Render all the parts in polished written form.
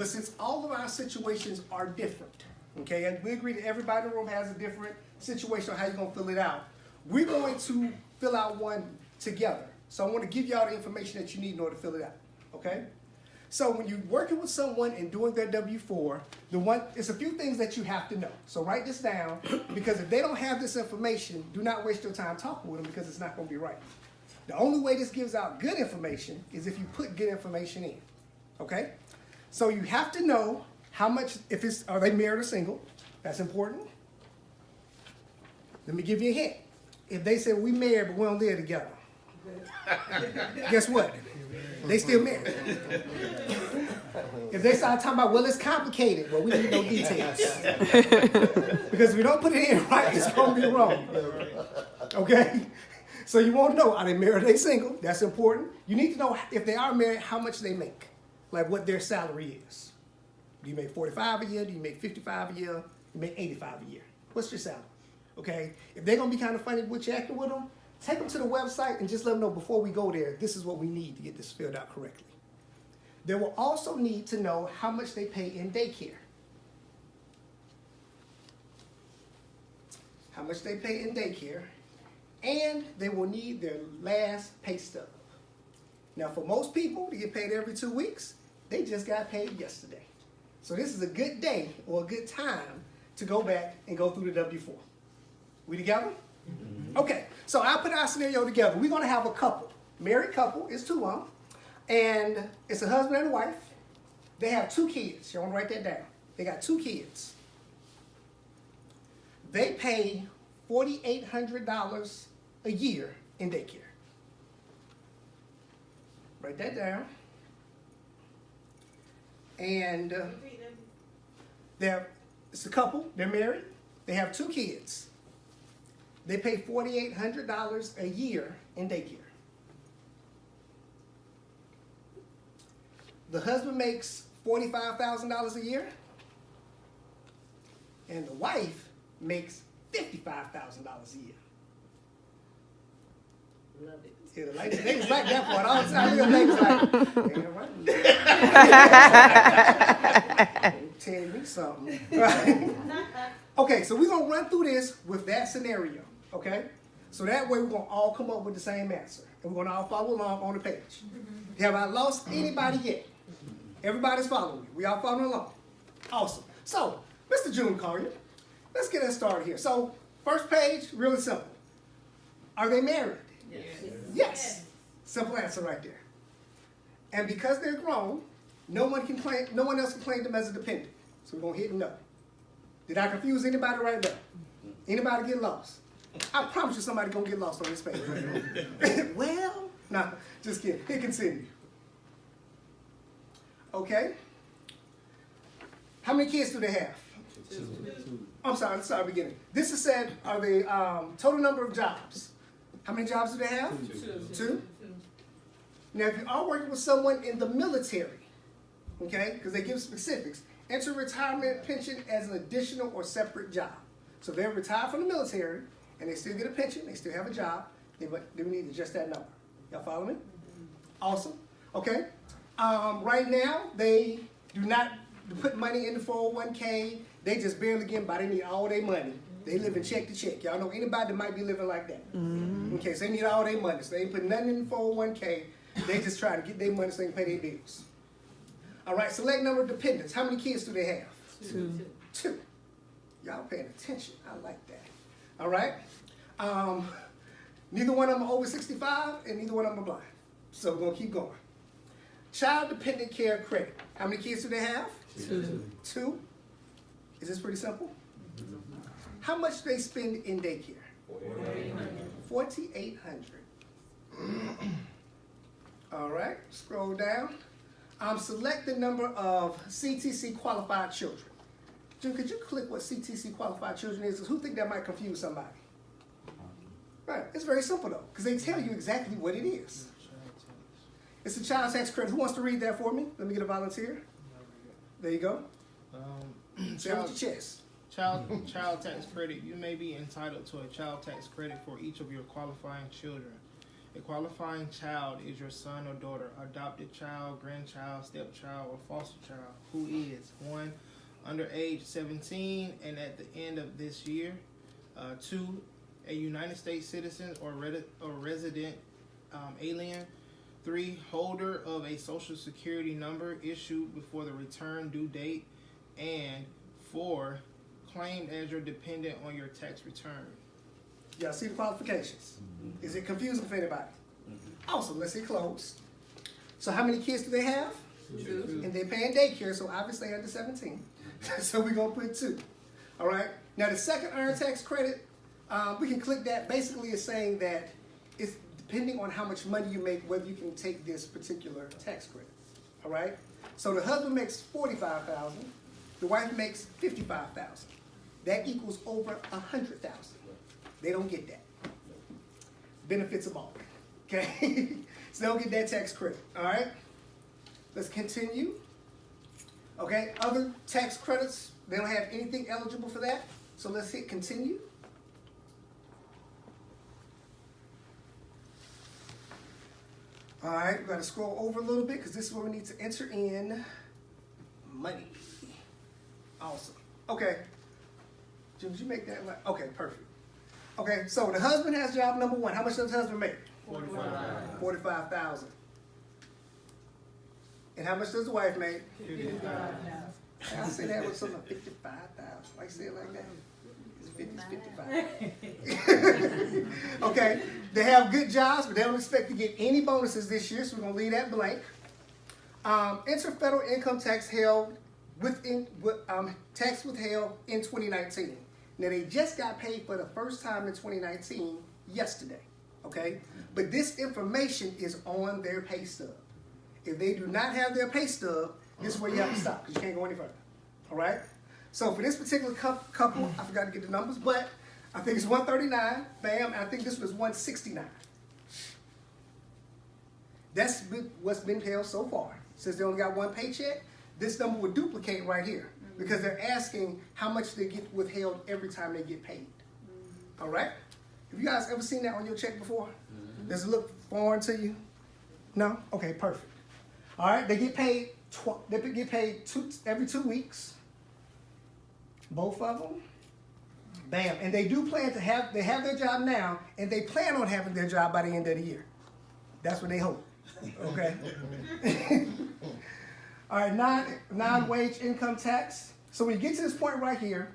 But since all of our situations are different, okay, and we agree that everybody in the room has a different situation on how you're going to fill it out, we're going to fill out one together. So I want to give you all the information that you need in order to fill it out, okay? So when you're working with someone and doing their W-4, it's a few things that you have to know. So write this down, because if they don't have this information, do not waste your time talking with them, because it's not going to be right. The only way this gives out good information is if you put good information in, okay? So you have to know how much, are they married or single? That's important. Let me give you a hint. If they say we married but we don't live together, guess what? They still married. If they start talking about, well, it's complicated, well, we need no details. Because if we don't put it in right, it's going to be wrong. Okay? So you won't know, are they married or they single? That's important. You need to know, if they are married, how much they make. Like what their salary is. Do you make 45 a year? Do you make 55 a year? Do you make 85 a year? What's your salary? Okay? If they're going to be kind of funny with you acting with them, take them to the website and just let them know before we go there, this is what we need to get this filled out correctly. They will also need to know how much they pay in daycare. How much they pay in daycare. And they will need their last pay stub. Now for most people to get paid every 2 weeks, they just got paid yesterday. So this is a good day or a good time to go back and go through the W-4. We together? Mm-hmm. Okay, so I'll put our scenario together. We're going to have a couple. Married couple, it's two of them. And it's a husband and a wife. They have 2 kids. You want to write that down. They got 2 kids. They pay $4,800 a year in daycare. Write that down. And it's a couple. They're married. They have 2 kids. They pay $4,800 a year in daycare. The husband makes $45,000 a year, and the wife makes $55,000 a year. Love it. Yeah, the ladies like that part all the time. The ladies like, tell me something. Right? Okay, so we're going to run through this with that scenario, okay? So that way we're going to all come up with the same answer. And we're going to all follow along on the page. Have I lost anybody yet? Everybody's following me. We all following along. Awesome. So, Mr. June Collier, let's get us started here. So, first page, really simple. Are they married? Yes. Simple answer right there. And because they're grown, no one else can claim them as a dependent. So we're going to hit no. Did I confuse anybody right now? Anybody get lost? I promise you somebody going to get lost on this page. Well, nah, just kidding. Hit continue. Okay. How many kids do they have? 2. I'm sorry, let's start beginning. This is said, are the total number of jobs. How many jobs do they have? 2. Now, if you are working with someone in the military, okay, because they give specifics, enter retirement pension as an additional or separate job. So if they're retired from the military and they still get a pension, they still have a job, then we need just that number. Y'all follow me? Awesome. Okay. Right now, they do not put money in the 401k. They just barely get by. They need all their money. They live in check to check. Y'all know anybody that might be living like that. Mm-hmm. Okay, so they need all their money. So they ain't put nothing in the 401k. They just try to get their money so they can pay their bills. All right, select number of dependents. How many kids do they have? 2. Y'all paying attention. I like that. All right. Neither one of them are over 65 and neither one of them are blind. So we're going to keep going. Child dependent care credit. How many kids do they have? 2. Is this pretty simple? How much do they spend in daycare? $4,800. All right, scroll down. Select the number of CTC qualified children. Jim, could you click what CTC qualified children is? Who think that might confuse somebody? Right, it's very simple though, because they tell you exactly what it is. It's a child tax credit. Who wants to read that for me? Let me get a volunteer. There you go. Say it with your chest. Child tax credit. You may be entitled to a child tax credit for each of your qualifying children. A qualifying child is your son or daughter, adopted child, grandchild, stepchild, or foster child who is 1. Under age 17 and at the end of this year. 2. A United States citizen or resident alien. 3. Holder of a social security number issued before the return due date. And 4. Claimed as your dependent on your tax return. Y'all see the qualifications? Is it confusing for anybody? Awesome, let's see close. So how many kids do they have? 2. And they're paying daycare, so obviously under 17. So we're going to put 2. All right? Now the second earned tax credit, we can click that. Basically it's saying that it's depending on how much money you make, whether you can take this particular tax credit. All right? So the husband makes $45,000. The wife makes $55,000. That equals over $100,000. They don't get that. Benefits of all. Okay? So they don't get that tax credit. All right? Let's continue. Okay, other tax credits, they don't have anything eligible for that. So let's hit continue. All right, we've got to scroll over a little bit because this is where we need to enter in money. Awesome. Okay. Jim, did you make that? Okay, perfect. Okay, so the husband has job number 1. How much does the husband make? $45,000. And how much does the wife make? $55,000. I say that with something like 55,000. Like say it like that. It's 55. Okay. They have good jobs, but they don't expect to get any bonuses this year, so we're gonna leave that blank. Enter federal income tax held tax withheld in 2019. Now they just got paid for the first time in 2019 yesterday. Okay? But this information is on their pay stub. If they do not have their pay stub, this is where you have to stop because you can't go any further. All right? So for this particular couple, I forgot to get the numbers, but I think it's 139. Bam. And I think this was 169. That's what's been held so far. Since they only got one paycheck, this number would duplicate right here because they're asking how much they get withheld every time they get paid. All right? Have you guys ever seen that on your check before? Does it look foreign to you? No? Okay, perfect. All right, they get paid. They get paid every 2 weeks. Both of them. Bam. And they do plan to have their job now, and they plan on having their job by the end of the year. That's what they hope. Okay. All right, non-wage income tax. So when you get to this point right here,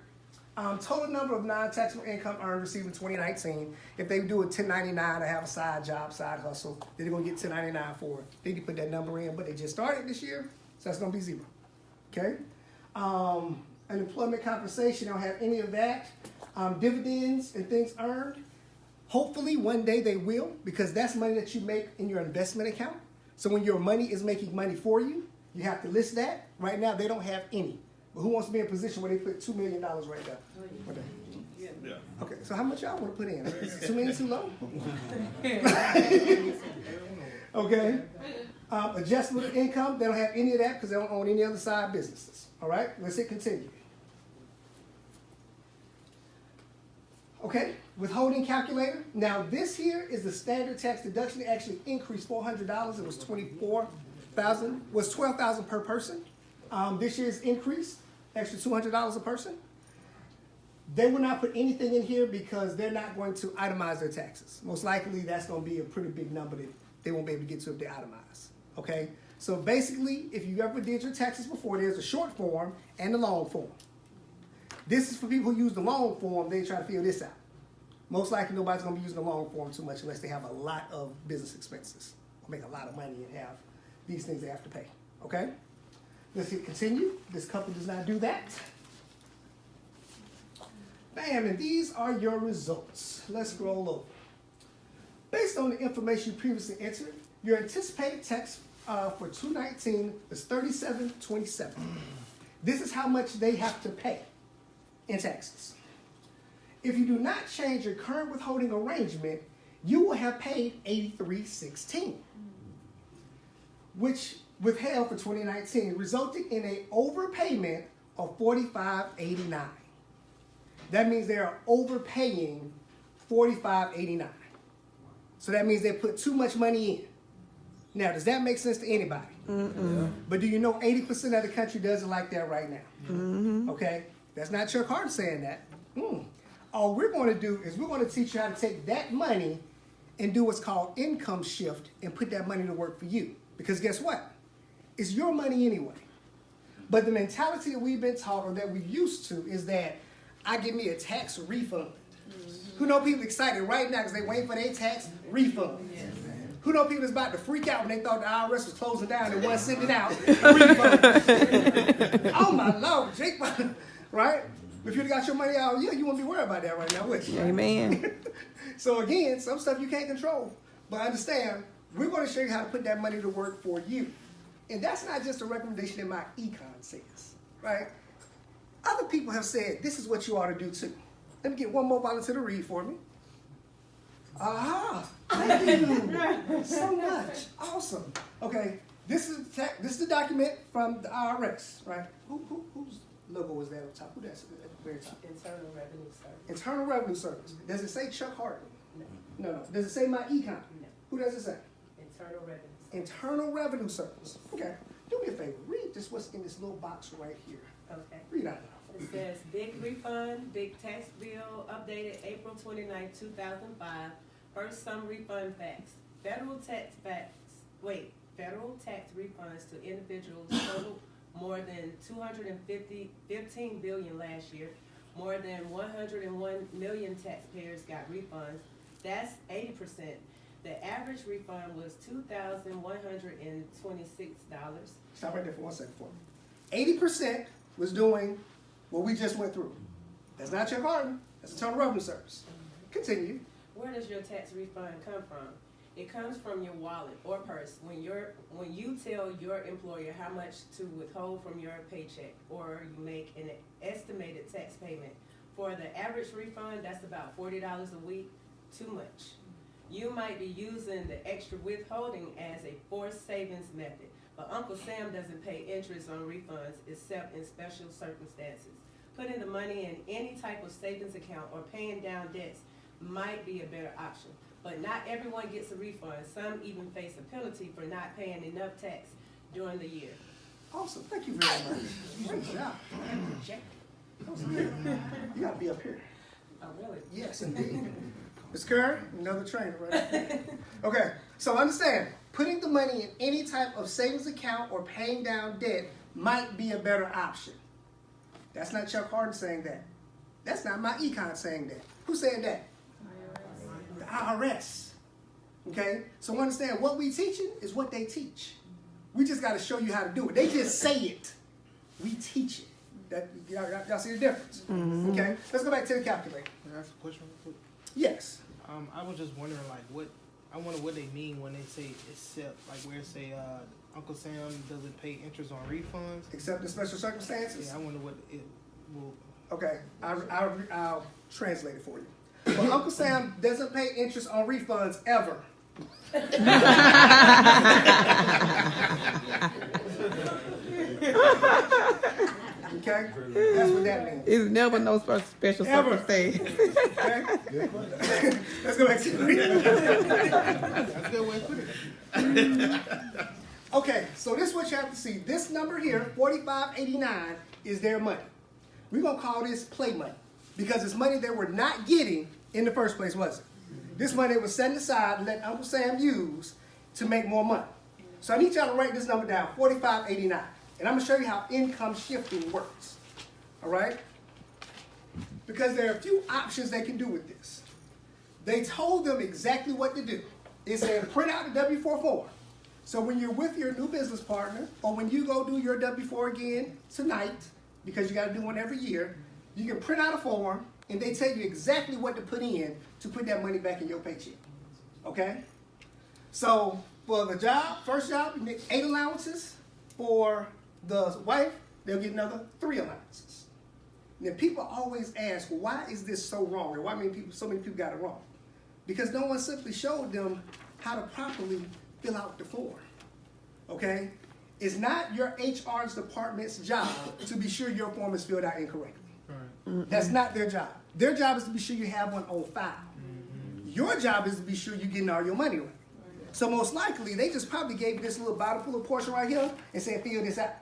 total number of non-taxable income earned received in 2019. If they do a 1099 or have a side job, side hustle, then they're going to get 1099 for it. They can put that number in, but they just started this year, so that's going to be 0. Okay? Unemployment compensation, they don't have any of that. Dividends and things earned. Hopefully one day they will, because that's money that you make in your investment account. So when your money is making money for you, you have to list that. Right now they don't have any. But who wants to be in a position where they put $2 million right now? Yeah. Okay, so how much y'all want to put in? Is $2 million too low? Okay. Adjustment of income, they don't have any of that because they don't own any other side businesses. All right, let's hit continue. Okay, withholding calculator. Now this here is the standard tax deduction. It actually increased $400. It was $12,000 per person. This year's increase, extra $200 a person. They will not put anything in here because they're not going to itemize their taxes. Most likely that's going to be a pretty big number that they won't be able to get to if they itemize. Okay, so basically if you ever did your taxes before, there's a short form and a long form. This is for people who use the long form, they try to fill this out. Most likely nobody's going to be using the long form too much unless they have a lot of business expenses or make a lot of money and have these things they have to pay. Okay? Let's hit continue. This couple does not do that. Bam, and these are your results. Let's scroll over. Based on the information you previously entered, your anticipated tax for 2019 is $37.27. This is how much they have to pay in taxes. If you do not change your current withholding arrangement, you will have paid $83.16, which withheld for 2019, resulting in an overpayment of $45.89. That means they are overpaying $45.89. So that means they put too much money in. Now, does that make sense to anybody? But do you know 80% of the country does it like that right now? Okay? That's not Chuck Hart saying that. All we're going to do is we're going to teach you how to take that money and do what's called income shift and put that money to work for you. Because guess what? It's your money anyway. But the mentality that we've been taught or that we're used to is that I give me a tax refund. Who know people excited right now because they waiting for their tax refund? Who know people is about to freak out when they thought the IRS was closing down and wasn't sending out refund? Oh my Lord, Jake, right? If you'd got your money out, yeah, you won't be worried about that right now, would you? Amen. So again, some stuff you can't control. But understand, we're going to show you how to put that money to work for you. And that's not just a recommendation that my econ says, right? Other people have said, this is what you ought to do too. Let me get one more volunteer to read for me. Aha! Thank you so much. Awesome. Okay, this is the document from the IRS, right? Whose logo was that up top? Who that's at the very top? Internal Revenue Service. Internal Revenue Service. Does it say Chuck Hart? No. No. Does it say my econ? No. Who does it say? Internal Revenue Service. Internal Revenue Service. Okay. Do me a favor. Read just what's in this little box right here. Okay. Read out loud. It says, big refund, big tax bill, updated April 29, 2005. First sum refund facts. Federal tax refunds to individuals totaled more than 15 billion last year. More than 101 million taxpayers got refunds. That's 80%. The average refund was $2,126. Stop right there for 1 second for me. 80% was doing what we just went through. That's not Chuck Harden. That's Internal Revenue Service. Continue. Where does your tax refund come from? It comes from your wallet or purse when you tell your employer how much to withhold from your paycheck, or you make an estimated tax payment. For the average refund, that's about $40 a week. Too much. You might be using the extra withholding as a forced savings method, but Uncle Sam doesn't pay interest on refunds except in special circumstances. Putting the money in any type of savings account or paying down debts might be a better option. But not everyone gets a refund. Some even face a penalty for not paying enough tax during the year. Awesome. Thank you very much. Great job. You got to be up here. Oh, really? Yes, indeed. Ms. Curry, another trainer, right? Okay, so understand, putting the money in any type of savings account or paying down debt might be a better option. That's not Chuck Harden saying that. That's not my econ saying that. Who said that? The IRS. Okay? So understand, what we teaching is what they teach. We just got to show you how to do it. They just say it. We teach it. Y'all see the difference? Okay? Let's go back to the calculator. Can I ask a question real quick? Yes. I was just wondering, what they mean when they say except, like where it say Uncle Sam doesn't pay interest on refunds. Except in special circumstances? Yeah, I wonder what it will. Okay, I'll translate it for you. Well, Uncle Sam doesn't pay interest on refunds ever. Okay? That's what that means. It's never no special Ever. circumstance. Okay? Let's go back to the That's a good way to put it. Okay, so this is what you have to see. This number here, 4589, is their money. We're going to call this play money because it's money they were not getting in the first place, was it? This money was set aside and let Uncle Sam use to make more money. So I need y'all to write this number down, 4589. And I'm going to show you how income shifting works. All right? Because there are a few options they can do with this. They told them exactly what to do. It said print out the W-4 form. So when you're with your new business partner, or when you go do your W-4 again tonight, because you got to do one every year, you can print out a form, and they tell you exactly what to put in to put that money back in your paycheck. Okay? So for the job, first job, you get 8 allowances. For the wife, they'll get another 3 allowances. Now people always ask, well, why is this so wrong? Or why so many people got it wrong? Because no one simply showed them how to properly fill out the form. Okay? It's not your HR's department's job to be sure your form is filled out incorrectly. Right. That's not their job. Their job is to be sure you have one on file. Your job is to be sure you're getting all your money right. So most likely, they just probably gave you this little bottom pull portion right here and said, fill this out.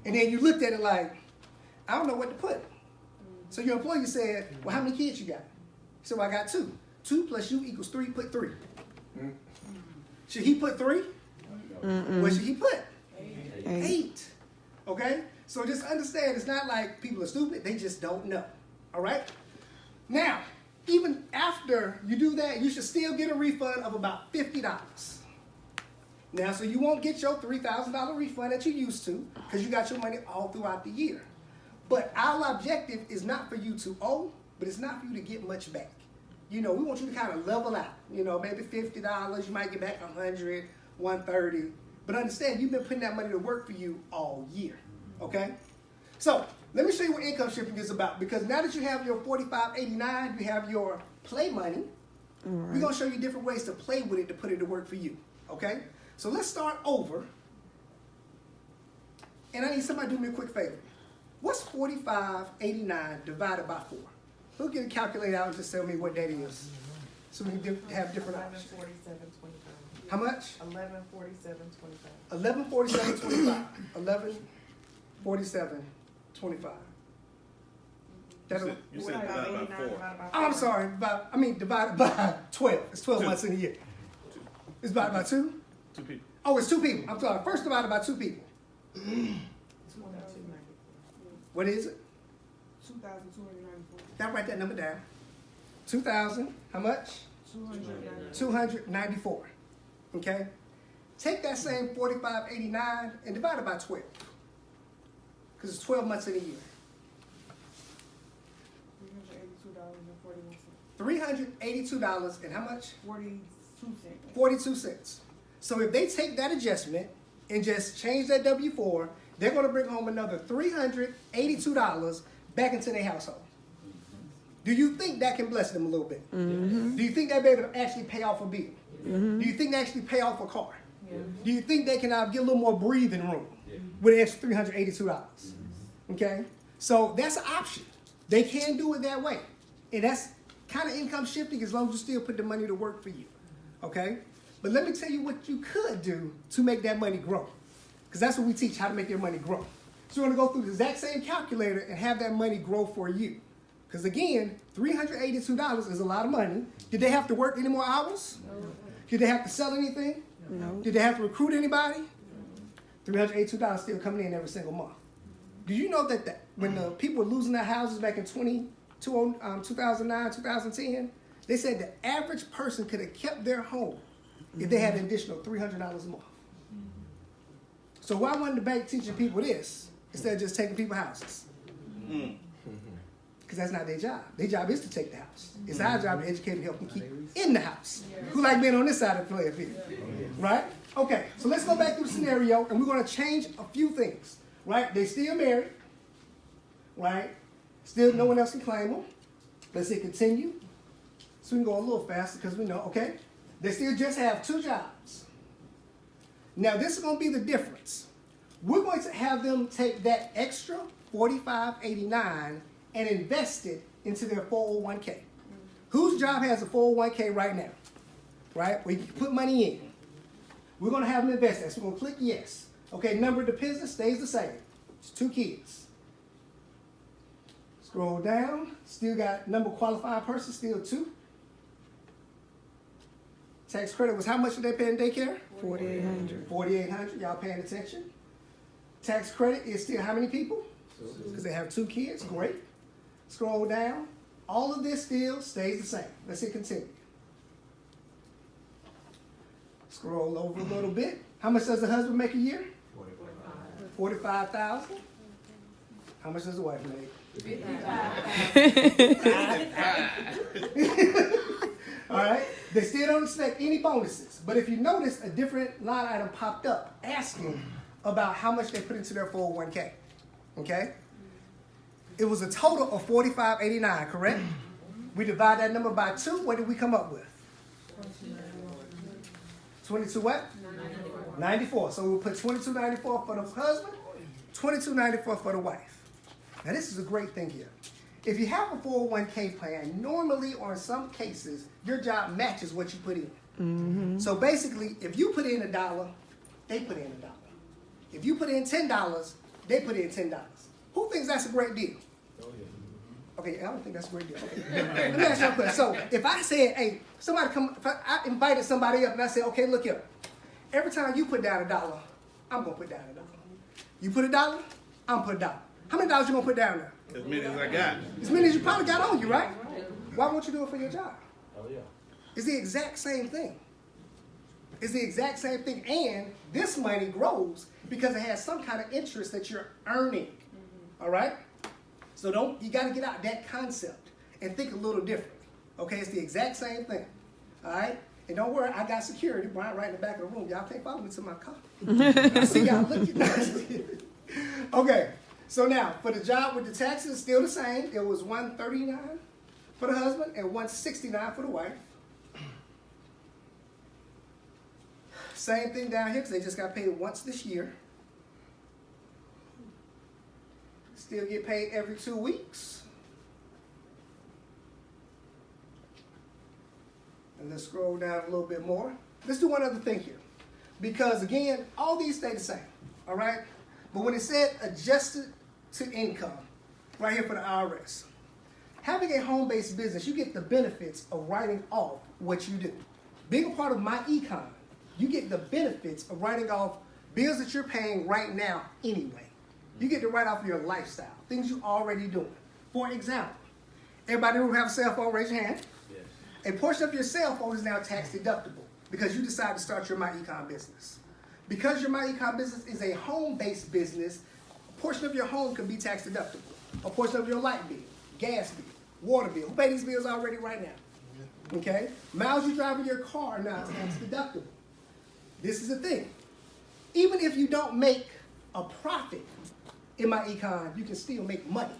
And then you looked at it like, I don't know what to put. So your employer said, well, how many kids you got? He said, well, I got 2. 2 plus you equals 3, put 3. Should he put 3? What should he put? 8. Okay? So just understand, it's not like people are stupid, they just don't know. All right? Now, even after you do that, you should still get a refund of about $50. Now, so you won't get your $3,000 refund that you used to because you got your money all throughout the year. But our objective is not for you to owe, but it's not for you to get much back. You know, we want you to kind of level out. You know, maybe $50, you might get back $100, $130. But understand, you've been putting that money to work for you all year. Okay? So, let me show you what income shifting is about. Because now that you have your $45.89, you have your play money. Right. We're going to show you different ways to play with it to put it to work for you. Okay? So let's start over. And I need somebody to do me a quick favor. What's 45.89 divided by 4? Who'll get a calculator out and just tell me what that is? So we can have different options. 1147.25. How much? 1147.25. 1147.25. You said divided by 4. I'm sorry, divided by 12. It's 12 months in a year. It's divided by 2? 2 people. Oh, it's 2 people. I'm sorry. First divided by 2 people. What is it? 2,294. Now write that number down. 2,000. How much? 294. Okay? Take that same 45.89 and divide it by 12. Because it's 12 months in a year. $382 and how much? 42 cents. 42 cents. So if they take that adjustment and just change that W-4, they're going to bring home another $382 back into their household. Do you think that can bless them a little bit? Do you think they'll be able to actually pay off a bill? Do you think they actually pay off a car? Do you think they can get a little more breathing room with an extra $382? Okay? So that's an option. They can do it that way. And that's kind of income shifting as long as you still put the money to work for you. Okay? But let me tell you what you could do to make that money grow. Because that's what we teach, how to make your money grow. So you're going to go through the exact same calculator and have that money grow for you. Because again, $382 is a lot of money. Did they have to work any more hours? No. Did they have to sell anything? No. Did they have to recruit anybody? $382 still coming in every single month. Do you know that when the people were losing their houses back in 2009, 2010, they said the average person could have kept their home if they had an additional $300 a month. So why wasn't the bank teaching people this instead of just taking people's houses? Because that's not their job. Their job is to take the house. It's our job to educate and help them keep in the house. Who like being on this side of the player field? Right? Okay, so let's go back through the scenario, and we're going to change a few things. Right? They still married. Right? Still no one else can claim them. Let's say continue. So we can go a little faster because we know, okay? They still just have 2 jobs. Now this is going to be the difference. We're going to have them take that extra $45.89 and invest it into their 401k. Whose job has a 401k right now? Right? Where you can put money in. We're going to have them invest that. So we're going to click yes. Okay, number of dependents stays the same. It's 2 kids. Scroll down. Still got number of qualified persons, still 2. Tax credit was how much did they pay in daycare? $4,800. $4,800. Y'all paying attention? Tax credit is still how many people? Because they have 2 kids. Great. Scroll down. All of this still stays the same. Let's hit continue. Scroll over a little bit. How much does the husband make a year? $45,000. How much does the wife make? $55,000. All right. They still don't expect any bonuses. But if you notice, a different line item popped up asking about how much they put into their 401k. Okay? It was a total of $45.89, correct? We divide that number by 2. What did we come up with? 22 what? 94. So we'll put $22.94 for the husband, $22.94 for the wife. Now this is a great thing here. If you have a 401k plan, normally or in some cases, your job matches what you put in. Mm-hmm. So basically, if you put in $1, they put in $1. If you put in $10, they put in $10. Who thinks that's a great deal? Okay, I don't think that's a great deal. Okay. Let me ask you a question. So if I said, hey, if I invited somebody up and I said, okay, look here. Every time you put down $1, I'm gonna put down $1. You put $1, I'm gonna put $1. How many dollars you gonna put down there? As many as I got. As many as you probably got on you, right? Why won't you do it for your job? Oh, yeah. It's the exact same thing. It's the exact same thing. And this money grows because it has some kind of interest that you're earning. All right? So you got to get out that concept and think a little different. Okay? It's the exact same thing. All right? And don't worry, I got security. Brian right in the back of the room. Y'all can't follow me to my car. I see y'all looking. Okay. So now, for the job with the taxes, it's still the same. It was $139 for the husband and $169 for the wife. Same thing down here because they just got paid once this year. Still get paid every 2 weeks. And let's scroll down a little bit more. Let's do one other thing here. Because again, all these stay the same. All right? But when it said adjusted to income, right here for the IRS, having a home-based business, you get the benefits of writing off what you do. Being a part of Myecon, you get the benefits of writing off bills that you're paying right now anyway. You get to write off your lifestyle, things you're already doing. For example, everybody who have a cell phone, raise your hand. Yes. A portion of your cell phone is now tax deductible because you decided to start your Myecon business. Because your Myecon business is a home-based business, a portion of your home can be tax deductible. A portion of your light bill, gas bill, water bill. Who pay these bills already right now? Okay? Miles you drive in your car now is tax deductible. This is the thing. Even if you don't make a profit in Myecon, you can still make money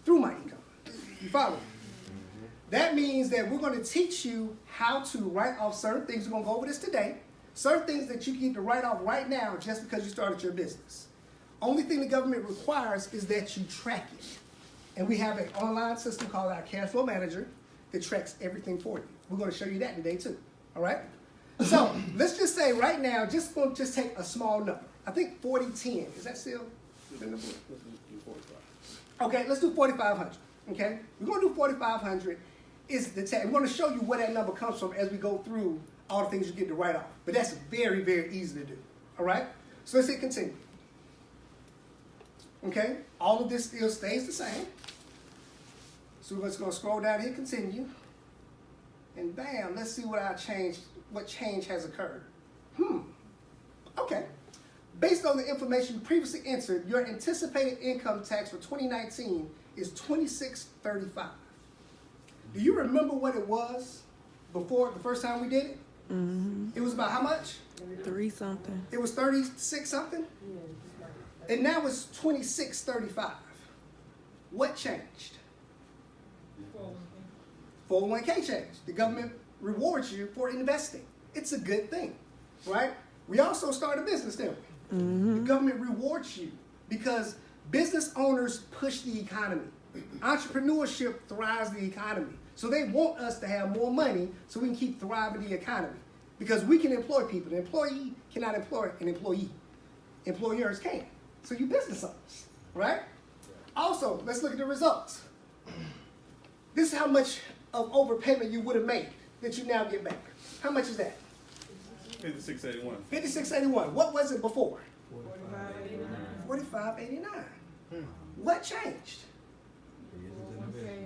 through Myecon. You follow me? That means that we're going to teach you how to write off certain things. We're going to go over this today. Certain things that you get to write off right now just because you started your business. Only thing the government requires is that you track it. And we have an online system called our Cash Flow Manager that tracks everything for you. We're going to show you that today too. All right? So let's just say right now, just take a small number. I think 4010. Is that still the number? Okay, let's do 4,500. Okay, we're going to do 4,500. Is the tax? We're going to show you where that number comes from as we go through all the things you get to write off. But that's very, very easy to do. All right. So let's hit continue. Okay, all of this still stays the same. So we're just going to scroll down and hit continue. And bam, let's see what change has occurred. Okay. Based on the information you previously entered, your anticipated income tax for 2019 is $26.35. Do you remember what it was before the first time we did it? Mm-hmm. It was about how much? 3 something. It was 36 something? And now it's 26.35. What changed? 401k changed. The government rewards you for investing. It's a good thing, right? We also start a business, didn't we? Mm-hmm. The government rewards you because business owners push the economy. Entrepreneurship thrives the economy. So they want us to have more money so we can keep thriving the economy. Because we can employ people. An employee cannot employ an employee. Employers can. So you business owners, right? Also, let's look at the results. This is how much of overpayment you would have made that you now get back. How much is that? $56.81. $56.81. What was it before? $45.89. $45.89. What changed?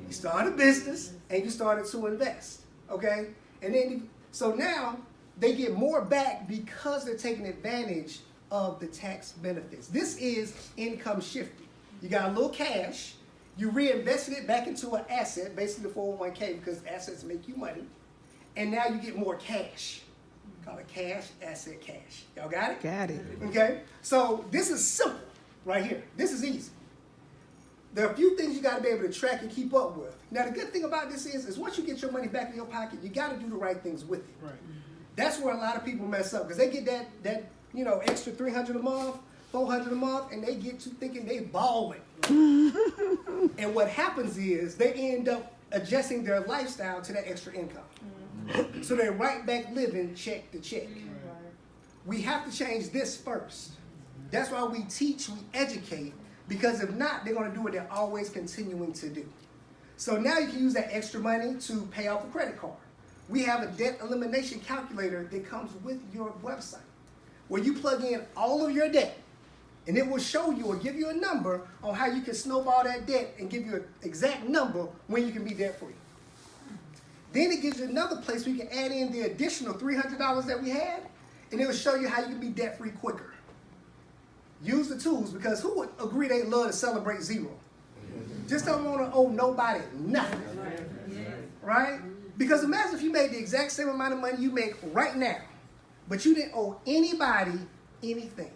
You started a business and you started to invest. Okay? And then, so now they get more back because they're taking advantage of the tax benefits. This is income shifting. You got a little cash, you reinvested it back into an asset, basically the 401k, because assets make you money, and now you get more cash. Call it cash, asset, cash. Y'all got it? Got it. Okay? So this is simple right here. This is easy. There are a few things you got to be able to track and keep up with. Now, the good thing about this is once you get your money back in your pocket, you got to do the right things with it. Right. That's where a lot of people mess up because they get that extra $300 a month, $400 a month, and they get to thinking they balling. And what happens is they end up adjusting their lifestyle to that extra income. So they're right back living check to check. We have to change this first. That's why we teach, we educate, because if not, they're going to do what they're always continuing to do. So now you can use that extra money to pay off a credit card. We have a debt elimination calculator that comes with your website, where you plug in all of your debt, and it will show you or give you a number on how you can snowball that debt and give you an exact number when you can be debt free. Then it gives you another place where you can add in the additional $300 that we had, and it will show you how you can be debt free quicker. Use the tools, because who would agree they love to celebrate zero? Just don't want to owe nobody nothing, right? Because imagine if you made the exact same amount of money you make right now, but you didn't owe anybody anything.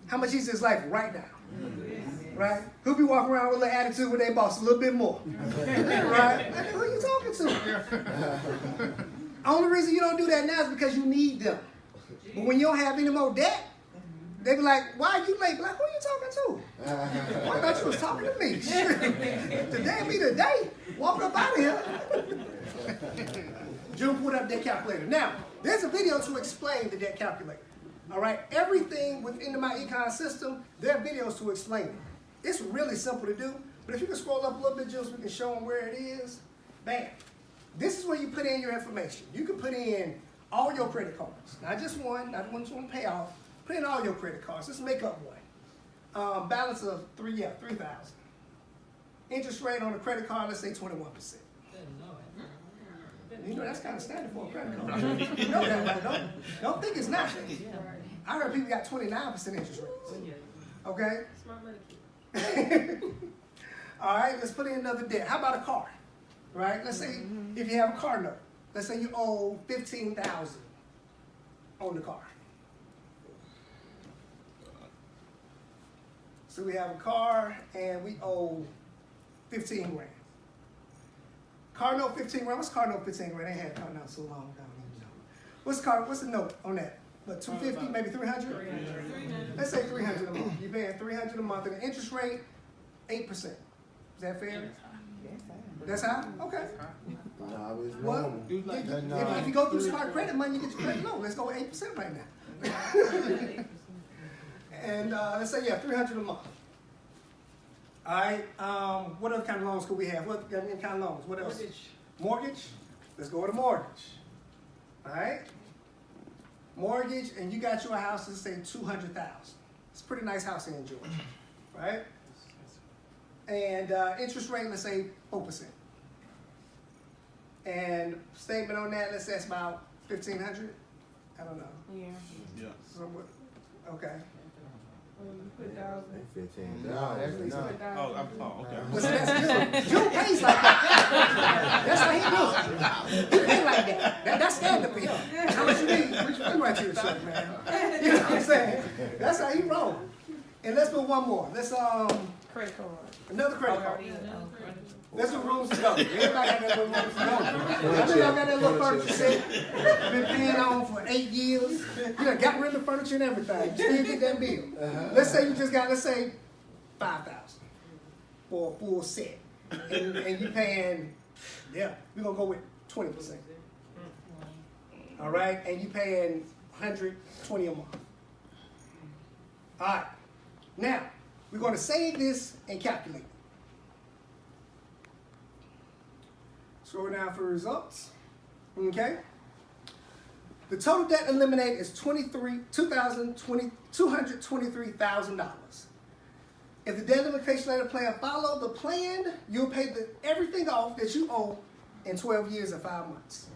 How much easier is life right now? Right? Who be walking around with a little attitude with their boss a little bit more? Right? I mean, who are you talking to? Only reason you don't do that now is because you need them. But when you don't have any more debt, they be like, why are you late? Be like, who are you talking to? I thought you was talking to me. Today be the day. Walk up out of here. June put up debt calculator. Now, there's a video to explain the debt calculator. All right? Everything within the Myecon system, there are videos to explain it. It's really simple to do. But if you can scroll up a little bit, June, so we can show them where it is. Bam. This is where you put in your information. You can put in all your credit cards. Not just one, not the ones you want to pay off. Put in all your credit cards. Let's make up one. Balance of $3,000. Interest rate on a credit card, let's say 21%. You know, that's kind of standard for a credit card. You know that, right? Don't think it's not. I heard people got 29% interest rates. Okay? Smart money. All right, let's put in another debt. How about a car? Right? Let's say if you have a car note, let's say you owe $15,000 on the car. So we have a car and we owe 15 grand. Car note 15 grand. What's car note 15 grand? They had car note so long. I don't even know. What's the note on that? What, 250, maybe 300? Let's say 300 a month. You're paying 300 a month, and the interest rate 8%. Is that fair? That's high? Okay. No, it's Well, normal. if you go through smart credit money, you get your credit low. Let's go with 8% right now. And let's say, yeah, 300 a month. All right. What other kind of loans could we have? What kind of loans? What else? Mortgage. Let's go with a mortgage. All right. Mortgage, and you got your house, let's say $200,000. It's a pretty nice house here in Georgia, right? And interest rate, let's say 4%. And statement on that, let's say it's about $1,500. I don't know. Yeah. Somewhat. Okay. $15. Okay. But see, that's June. June pays like that. That's how he do it. He pay like that. That's standard for him. How much you need? You write your shirt, man. You know what I'm saying? That's how he roll. And let's put one more. Let's Credit card. another credit card. Let's do rooms to go. Everybody got that little rooms to go. I know y'all got that little furniture set. Been paying on for 8 years. You done got rid of the furniture and everything. You still get that bill. Let's say you just got, let's say, $5,000 for a full set. And you paying, yeah, we're going to go with 20%. All right? And you paying $120 a month. All right. Now, we're going to save this and calculate. Scroll down for results. Okay. The total debt eliminated is $223,000. If the debt elimination letter plan follow the plan, you'll pay everything off that you owe in 12 years and 5 months.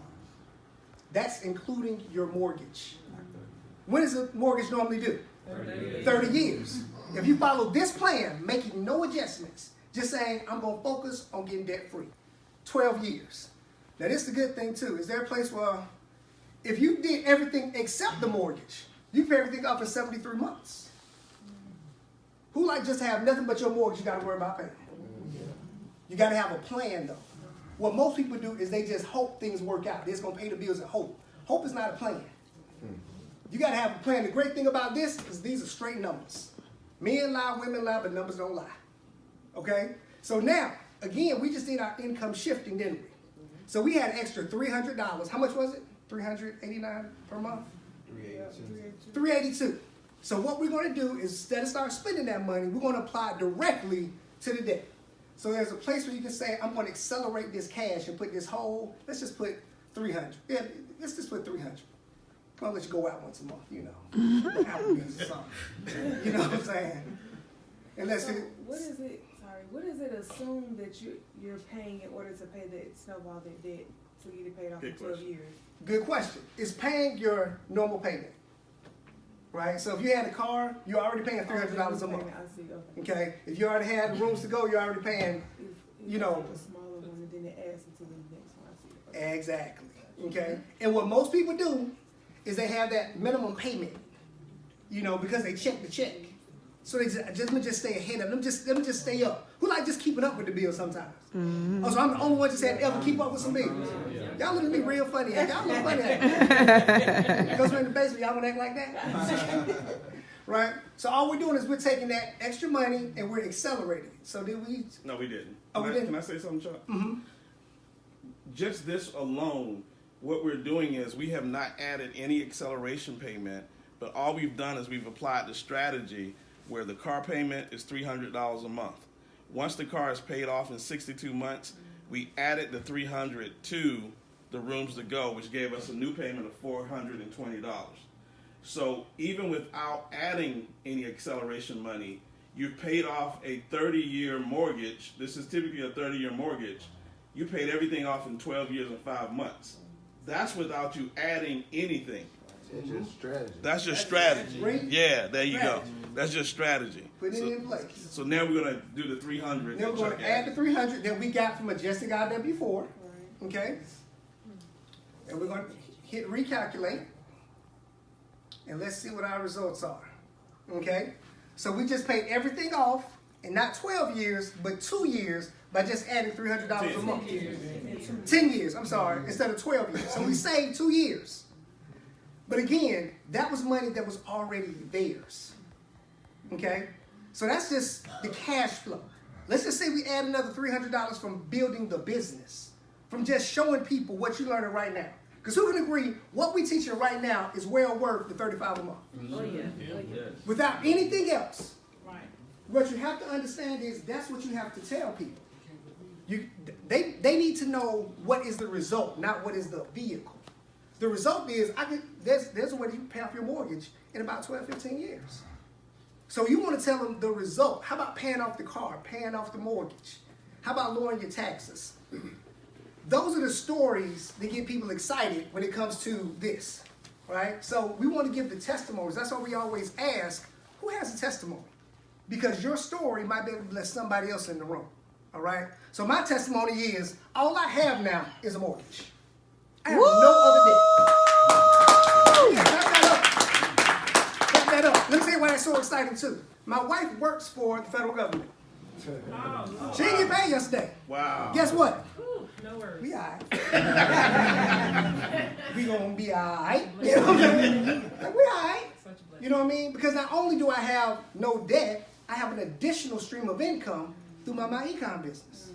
That's including your mortgage. When does a mortgage normally due? 30 years. If you follow this plan, making no adjustments, just saying, I'm going to focus on getting debt free. 12 years. Now, this is the good thing, too. Is there a place where if you did everything except the mortgage, you pay everything off in 73 months? Who like just have nothing but your mortgage you got to worry about paying? You got to have a plan, though. What most people do is they just hope things work out. They're just going to pay the bills and hope. Hope is not a plan. You got to have a plan. The great thing about this is these are straight numbers. Men lie, women lie, but numbers don't lie. Okay? So now, again, we just did our income shifting, didn't we? So we had an extra $300. How much was it? $389 per month? $382. So what we're going to do is instead of start spending that money, we're going to apply it directly to the debt. So there's a place where you can say, I'm going to accelerate this cash and put this whole, let's just put 300. Yeah, let's just put 300. I'll let you go out once a month, you know. Applebee's or something. You know what I'm saying? And let's So see. what does it assume that you're paying in order to pay that snowball that debt to get it paid off in Good 12 question. years? Good question. It's paying your normal payment. Right? So if you had a car, you're already paying $300 a month. I see, okay. Okay? If you already had rooms to go, you're already paying, If you know. a smaller one, and then it adds into the next one. I see. Okay. Exactly. Okay? And what most people do is they have that minimum payment, you know, because they check the check. So they just, let me just stay ahead of them. Let me just stay up. Who like just keeping up with the bills sometimes? Oh, so I'm the only one just had to ever keep up with some bills. Y'all look at me real funny. Y'all look funny at me. Because we're in the basement, y'all don't act like that. Right? So all we're doing is we're taking that extra money and we're accelerating it. So did we? No, we didn't. Oh, we didn't? Can I say something, Chuck? Mm-hmm. Just this alone, what we're doing is we have not added any acceleration payment, but all we've done is we've applied the strategy where the car payment is $300 a month. Once the car is paid off in 62 months, we added the $300 to the rooms to go, which gave us a new payment of $420. So even without adding any acceleration money, you've paid off a 30-year mortgage. This is typically a 30-year mortgage. You paid everything off in 12 years and 5 months. That's without you adding anything. It's just strategy. That's your strategy. Great. Yeah, there you go. Strategy. That's your strategy. Put it in place. So now we're going to do the 300. Then we're going to add the 300 that we got from adjusting our W-4. Okay? And we're going to hit recalculate. And let's see what our results are. Okay? So we just paid everything off in not 12 years, but 2 years by just adding $300 a month. 10 years, I'm sorry, instead of 12 years. So we saved 2 years. But again, that was money that was already theirs. Okay? So that's just the cash flow. Let's just say we add another $300 from building the business, from just showing people what you're learning right now. Because who can agree what we teach you right now is well worth the $35 a month. Oh yeah. Without anything else. Right. What you have to understand is that's what you have to tell people. They need to know what is the result, not what is the vehicle. The result is there's a way that you can pay off your mortgage in about 12, 15 years. So you want to tell them the result. How about paying off the car, paying off the mortgage? How about lowering your taxes? Those are the stories that get people excited when it comes to this, right? So we want to give the testimonies. That's why we always ask, who has a testimony? Because your story might be able to bless somebody else in the room, all right? So my testimony is, all I have now is a mortgage. I have no other debt. Yeah, clap that up. Clap that up. Let me tell you why that's so exciting too. My wife works for the federal government. She didn't get paid yesterday. Wow. Guess what? No worries. We all right. We gonna be all right. You know what I'm saying? Like, we all right. You know what I mean? Because not only do I have no debt, I have an additional stream of income through my Myecon business.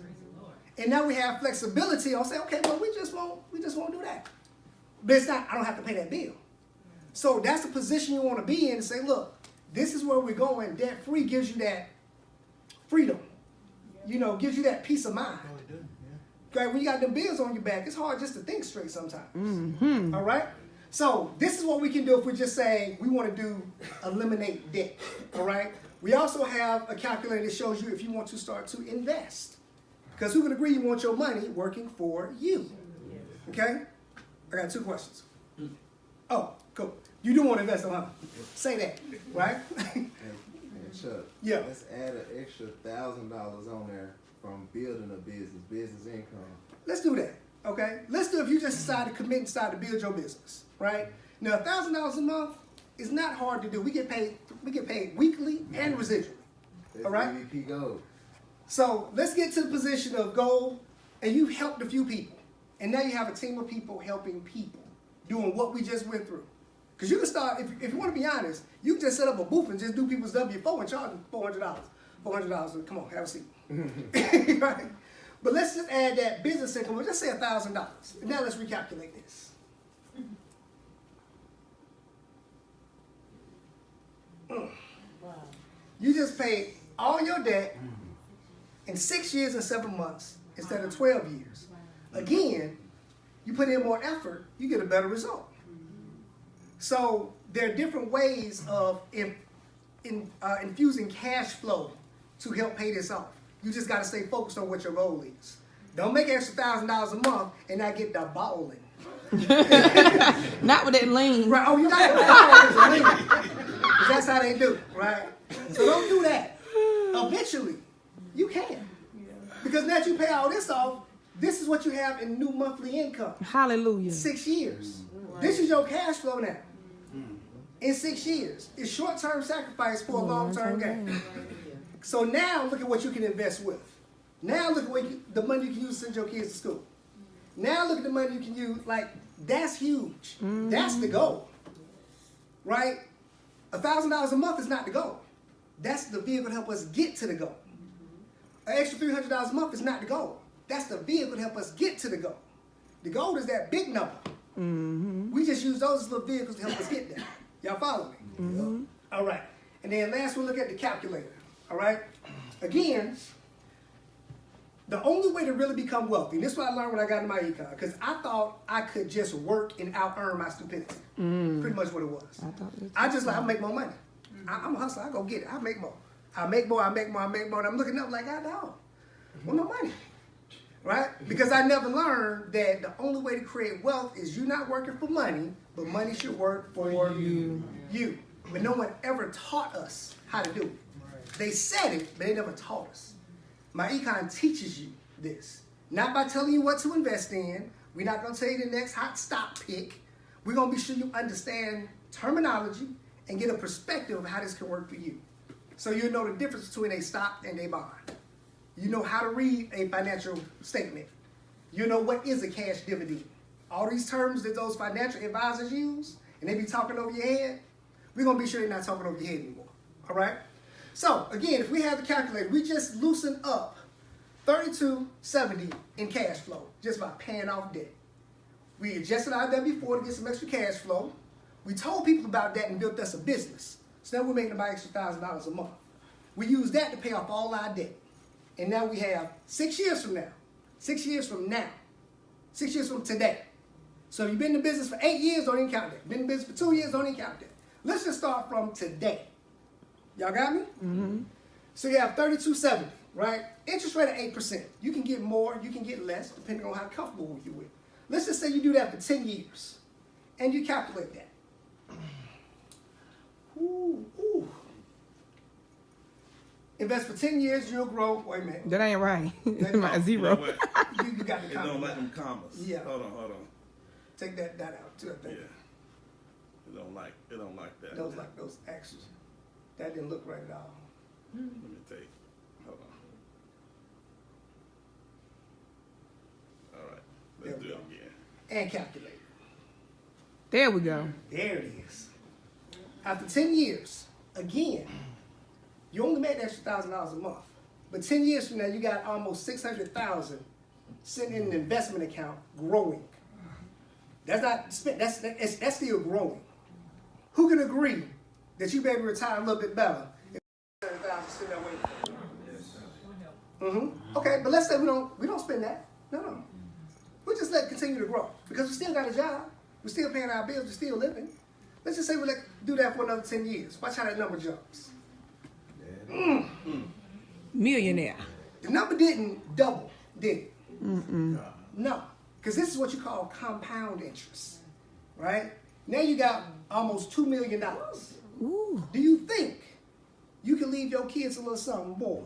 And now we have flexibility. I'll say, okay, well, we just won't do that. But it's not, I don't have to pay that bill. So that's the position you want to be in and say, look, this is where we're going. Debt free gives you that freedom. You know, gives you that peace of mind. Okay, when you got them bills on your back, it's hard just to think straight sometimes. Mm-hmm. All right? So this is what we can do if we're just saying we want to do eliminate debt. All right? We also have a calculator that shows you if you want to start to invest. Because who can agree you want your money working for you? Okay? I got 2 questions. Oh, cool. You do want to invest, huh? Say that, right? And Chuck, Yeah. let's add an extra $1,000 on there from building a business income. Let's do that, okay? Let's do if you just decide to commit and decide to build your business, right? Now, $1,000 a month is not hard to do. We get paid weekly and residually. That's All right. EVP gold. So let's get to the position of goal, and you've helped a few people. And now you have a team of people helping people, doing what we just went through. Because you can start, if you want to be honest, you can just set up a booth and just do people's W-4 and charge them $400. $400. Come on, have a seat. Right? But let's just add that business income. Let's say $1,000. Now let's recalculate this. Wow. You just paid all your debt in 6 years and 7 months instead of 12 years. Again, you put in more effort, you get a better result. So there are different ways of infusing cash flow to help pay this off. You just got to stay focused on what your goal is. Don't make extra $1,000 a month and not get the balling. Not with that lean. Right? Oh, you got to because that's how they do, right? So don't do that. Eventually, you can. Because now that you pay all this off, this is what you have in new monthly income. Hallelujah. 6 years. This is your cash flow now. In 6 years. It's short-term sacrifice for a long-term gain. So now look at what you can invest with. Now look at the money you can use to send your kids to school. Now look at the money you can use. Like, that's huge. That's the goal. Right? $1,000 a month is not the goal. That's the vehicle to help us get to the goal. An extra $300 a month is not the goal. That's the vehicle to help us get to the goal. The goal is that big number. We just use those as little vehicles to help us get there. Y'all follow me? All right. And then last we'll look at the calculator. All right? Again, the only way to really become wealthy, and this is what I learned when I got into my econ, because I thought I could just work and out-earn my stupidity. Pretty much what it was. I just like, I make more money. I'm a hustler. I go get it. I make more. I make more. And I'm looking up like, I know. Want more money. Right? Because I never learned that the only way to create wealth is you not working for money, but money should work for you. But no one ever taught us how to do it. They said it, but they never taught us. My econ teaches you this. Not by telling you what to invest in. We're not going to tell you the next hot stock pick. We're going to be sure you understand terminology and get a perspective of how this can work for you. So you know the difference between a stock and a bond. You know how to read a financial statement. You know what is a cash dividend. All these terms that those financial advisors use, and they be talking over your head, we're going to be sure they're not talking over your head anymore. All right? So, again, if we have the calculator, we just loosen up $32.70 in cash flow just by paying off debt. We adjusted our W-4 to get some extra cash flow. We told people about that and built us a business. So now we're making about extra $1,000 a month. We use that to pay off all our debt. And now we have 6 years from now, 6 years from now, 6 years from today. So if you've been in business for 8 years, don't even count that. Been in business for 2 years, don't even count that. Let's just start from today. Y'all got me? So you have $32.70, right? Interest rate of 8%. You can get more, you can get less, depending on how comfortable you're with. Let's just say you do that for 10 years, and you calculate that. Ooh. Invest for 10 years, you'll grow. Wait a minute. That ain't right. My You know zero. what? You got the It don't comma. like them commas. Yeah. Hold on. Take that out too, I Yeah. think. It don't like that. Those like those actions. That didn't look right at all. Let me take. Hold on. All right. Let's There we do it go. again. And calculate. There we go. There it is. After 10 years, again, you only made an extra $1,000 a month. But 10 years from now, you got almost $600,000 sitting in an investment account growing. That's not spent. That's still growing. Who can agree that you may be retire a little bit better if $600,000 sitting there waiting for you? Okay, but let's say we don't spend that. No. We just let it continue to grow because we still got a job. We're still paying our bills. We're still living. Let's just say we do that for another 10 years. Watch how that number jumps. Millionaire. The number didn't double, did it? No, because this is what you call compound interest, right? Now you got almost $2 million. Ooh. Do you think you can leave your kids a little something more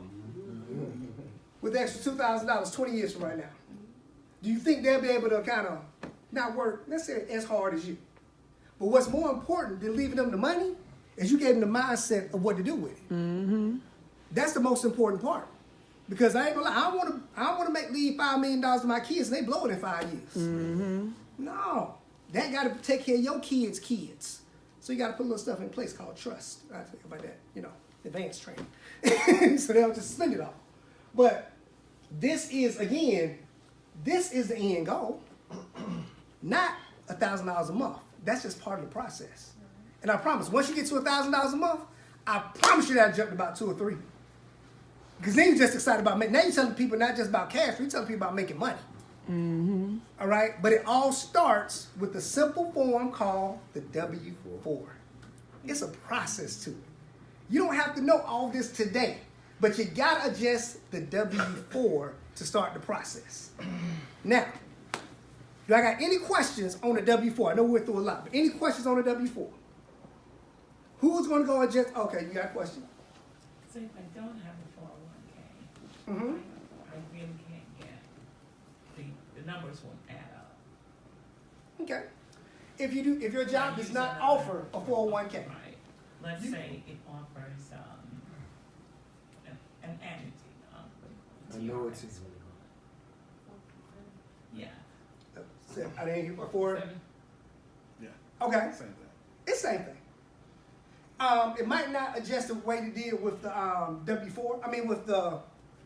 with the extra $2,000 20 years from right now? Do you think they'll be able to kind of not work necessarily as hard as you? But what's more important than leaving them the money is you gave them the mindset of what to do with it. That's the most important part. Because I ain't gonna lie, I don't want to leave $5 million to my kids and they blow it in 5 years. No, that got to take care of your kids. So you got to put a little stuff in place called trust. I think about that, advanced training. So they'll just spend it all. But this is, again, this is the end goal, not $1,000 a month. That's just part of the process. And I promise, once you get to $1,000 a month, I promise you that'll jump to about 2 or 3. Because then you're just excited about making. Now you're telling people not just about cash, you're telling people about making money. Mm-hmm. All right? But it all starts with a simple form called the W-4. It's a process to it. You don't have to know all this today, but you got to adjust the W-4 to start the process. Now, do I got any questions on the W-4? I know we went through a lot, but any questions on the W-4? Who's going to go adjust? Okay, you got a question? So if I don't have a 401k, Mm-hmm. I really can't get, the numbers won't add up. Okay. If your job does not offer a 401k, Right. Let's say it offers an annuity. Annuity. Yeah. I didn't hear before. Yeah. Okay, Same thing. it's the same thing. It might not adjust the way to deal with the W-4. I mean, with the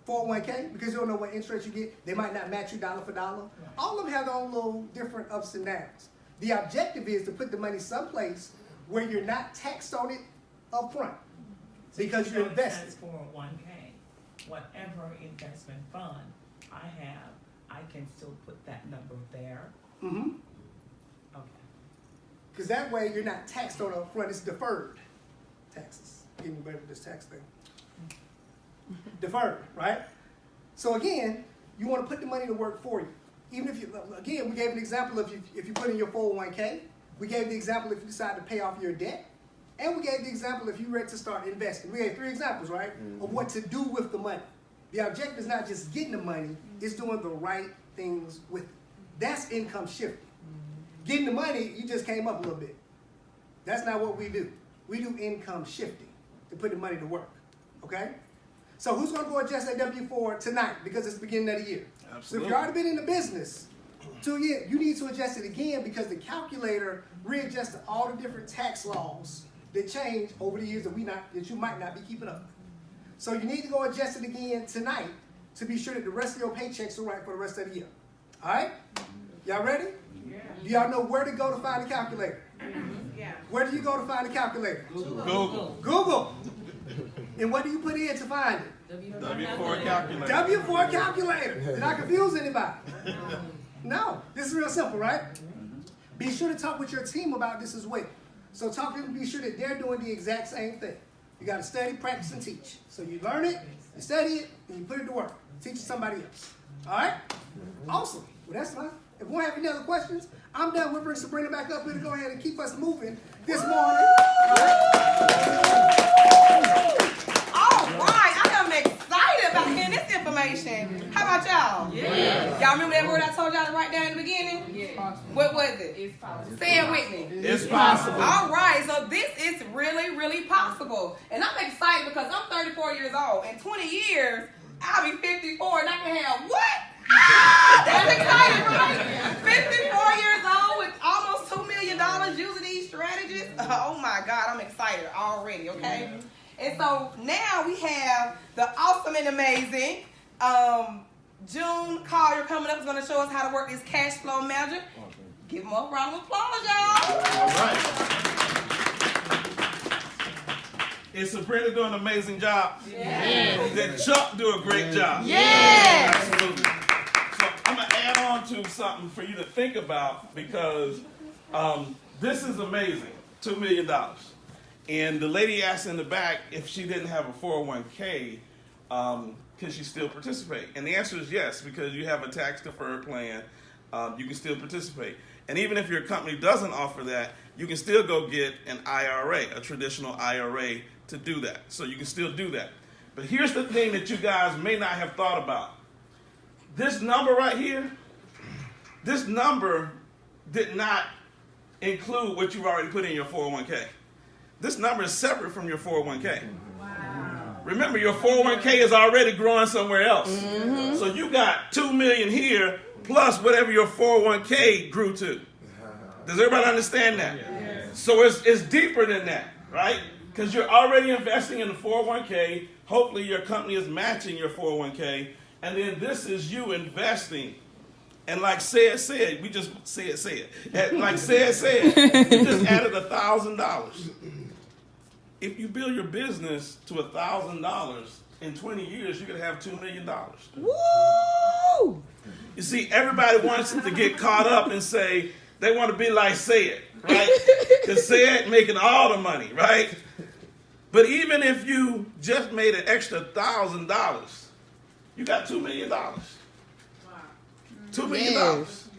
401k, because you don't know what interest you get. They might not match you dollar for dollar. All of them have their own little different ups and downs. The objective is to put the money someplace where you're not taxed on it up front because you're invested. As 401k, whatever investment fund I have, I can still put that number there. Mm-hmm. Okay. Because that way you're not taxed on it up front. It's deferred taxes. Getting better with this tax thing. Deferred, right? So again, you want to put the money to work for you. Even if you, again, we gave an example of if you put in your 401k. We gave the example if you decide to pay off your debt. And we gave the example if you're ready to start investing. We gave 3 examples, right, of what to do with the money. The objective is not just getting the money, it's doing the right things with it. That's income shifting. Getting the money, you just came up a little bit. That's not what we do. We do income shifting to put the money to work, okay? So who's going to go adjust that W-4 tonight because it's the beginning of the year? Absolutely. So if you've already been in the business 2 years, you need to adjust it again because the calculator readjusted all the different tax laws that change over the years that you might not be keeping up with. So you need to go adjust it again tonight to be sure that the rest of your paychecks are right for the rest of the year. All right? Y'all ready? Yeah. Do y'all know where to go to find the calculator? Yeah. Where do you go to find the calculator? Google. Google. And what do you put in to find it? W-4 calculator. W-4 calculator. Did I confuse anybody? No. This is real simple, right? Be sure to talk with your team about this as well. So talk to them, be sure that they're doing the exact same thing. You got to study, practice, and teach. So you learn it, you study it, and you put it to work. Teach it to somebody else. All right? Awesome. Well, that's fine. If we don't have any other questions, I'm done. We'll bring Sabrina back up here to go ahead and keep us moving this morning. All right, I am excited about hearing this information. How about y'all? Yeah. Y'all remember that word I told y'all to write down in the beginning? Yeah. What was it? It's possible. Say it with me. It's possible. All right, so this is really, really possible. And I'm excited because I'm 34 years old. In 20 years, I'll be 54 and I can have what? That's exciting, right? 54 years old with almost $2 million using these strategies. Oh my God, I'm excited already, okay? And so now we have the awesome and amazing June Collier coming up is going to show us how to work this cash flow magic. Give them a round of applause, y'all. All right. Is Sabrina doing an amazing job? Yes. Did Chuck do a great job? Yes. Absolutely. So I'm going to add on to something for you to think about because this is amazing. $2 million. And the lady asked in the back if she didn't have a 401k, can she still participate? And the answer is yes, because you have a tax deferred plan, you can still participate. And even if your company doesn't offer that, you can still go get an IRA, a traditional IRA, to do that. So you can still do that. But here's the thing that you guys may not have thought about. This number right here, this number did not include what you've already put in your 401k. This number is separate from your 401k. Wow. Remember, your 401k is already growing somewhere else. Mm-hmm. So you got $2 million here plus whatever your 401k grew to. Does everybody understand that? Yes. So it's deeper than that, right? Because you're already investing in the 401k Hopefully your company is matching your 401k. And then this is you investing. And like said, we just said. And like said, you just added $1,000. If you build your business to $1,000, in 20 years, you could have $2 million. Woo! You see, everybody wants to get caught up and say they want to be like Said, right? Because Said making all the money, right? But even if you just made an extra $1,000, you got $2 million. $2 million. Yes.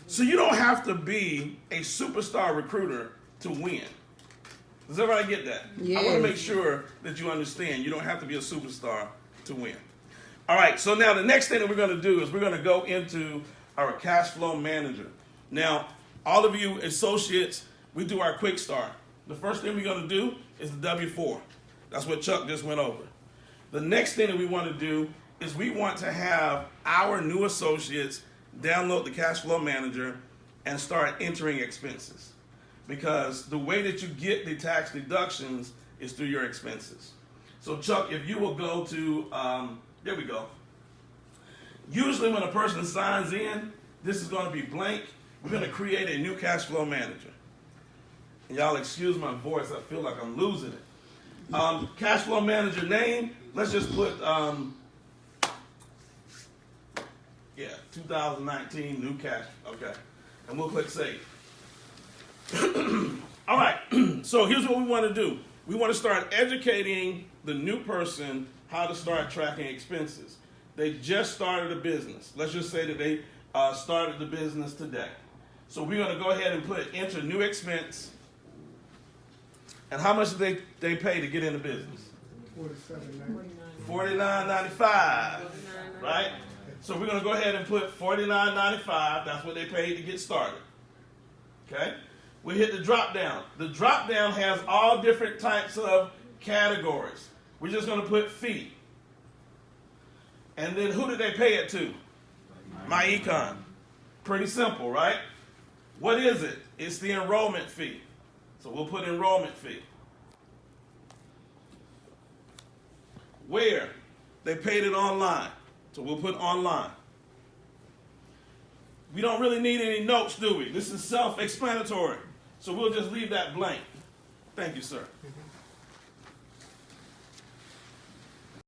So you don't have to be a superstar recruiter to win. Does everybody get that? Yes. I want to make sure that you understand you don't have to be a superstar to win. All right, so now the next thing that we're going to do is we're going to go into our cash flow manager. Now, all of you associates, we do our quick start. The first thing we're going to do is the W-4. That's what Chuck just went over. The next thing that we want to do is we want to have our new associates download the cash flow manager and start entering expenses. Because the way that you get the tax deductions is through your expenses. So Chuck, if you will go to, there we go. Usually when a person signs in, this is going to be blank. We're going to create a new cash flow manager. And y'all excuse my voice, I feel like I'm losing it. Cash flow manager name, let's just put, 2019 new cash, okay. And we'll click save. All right, so here's what we want to do. We want to start educating the new person how to start tracking expenses. They just started a business. Let's just say that they started the business today. So we're going to go ahead and enter new expense. And how much did they pay to get in the business? $49.95, right? So we're going to go ahead and put $49.95. That's what they paid to get started. Okay? We hit the drop down. The drop down has all different types of categories. We're just going to put fee. And then who did they pay it to? Myecon. Pretty simple, right? What is it? It's the enrollment fee. So we'll put enrollment fee. Where? They paid it online. So we'll put online. We don't really need any notes, do we? This is self-explanatory. So we'll just leave that blank. Thank you, sir.